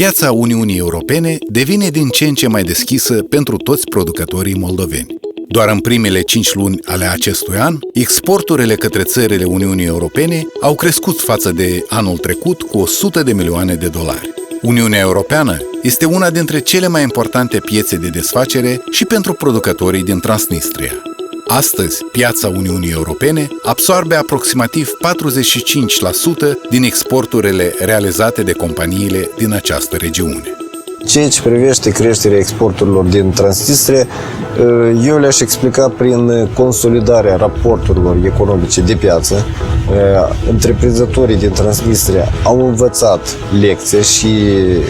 Piața Uniunii Europene devine din ce în ce mai deschisă pentru toți producătorii moldoveni. Doar în primele 5 luni ale acestui an, exporturile către țările Uniunii Europene au crescut față de anul trecut cu 100 de milioane de dolari. Uniunea Europeană este una dintre cele mai importante piețe de desfacere și pentru producătorii din Transnistria. Astăzi, piața Uniunii Europene absorbe aproximativ 45% din exporturile realizate de companiile din această regiune. Ceea ce privește creșterea exporturilor din Transnistria, eu le-aș explica prin consolidarea raporturilor economice de piață. Întreprinzătorii din Transnistria au învățat lecția și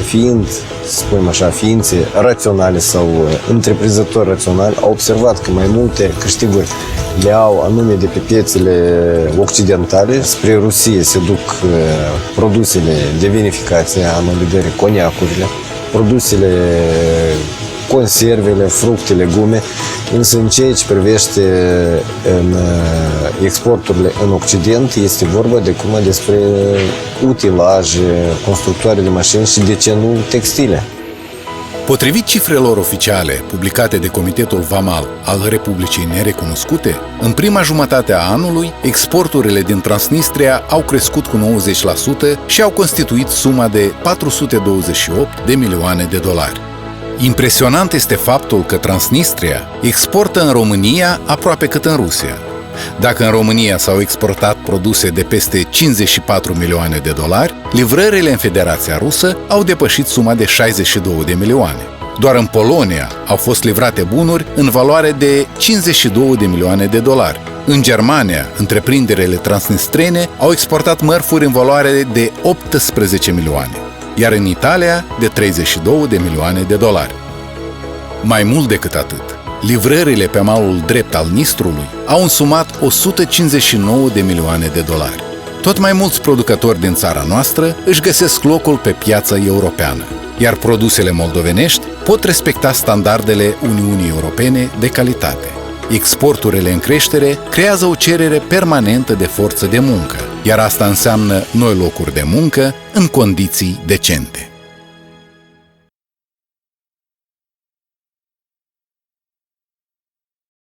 fiind, să spunem așa, ființe raționale sau întreprinzători raționali, au observat că mai multe câștiguri le au anume de pe piețele occidentale. Spre Rusie se duc produsele de vinificație, am în vedere coniacurile, produsele, conservele, fructe, legume, însă în ceea ce privește în exporturile în Occident, este vorba despre utilaje, constructoare de mașini și, de ce nu, textile. Potrivit cifrelor oficiale publicate de Comitetul Vamal al Republicii Nerecunoscute, în prima jumătate a anului, exporturile din Transnistria au crescut cu 90% și au constituit suma de 428 de milioane de dolari. Impresionant este faptul că Transnistria exportă în România aproape cât în Rusia. Dacă în România s-au exportat produse de peste 54 milioane de dolari, livrările în Federația Rusă au depășit suma de 62 de milioane. Doar în Polonia au fost livrate bunuri în valoare de 52 de milioane de dolari. În Germania, întreprinderile transnistrene au exportat mărfuri în valoare de 18 milioane, iar în Italia de 32 de milioane de dolari. Mai mult decât atât, livrările pe malul drept al Nistrului au însumat 159 de milioane de dolari. Tot mai mulți producători din țara noastră își găsesc locul pe piața europeană, iar produsele moldovenești pot respecta standardele Uniunii Europene de calitate. Exporturile în creștere creează o cerere permanentă de forță de muncă, iar asta înseamnă noi locuri de muncă în condiții decente.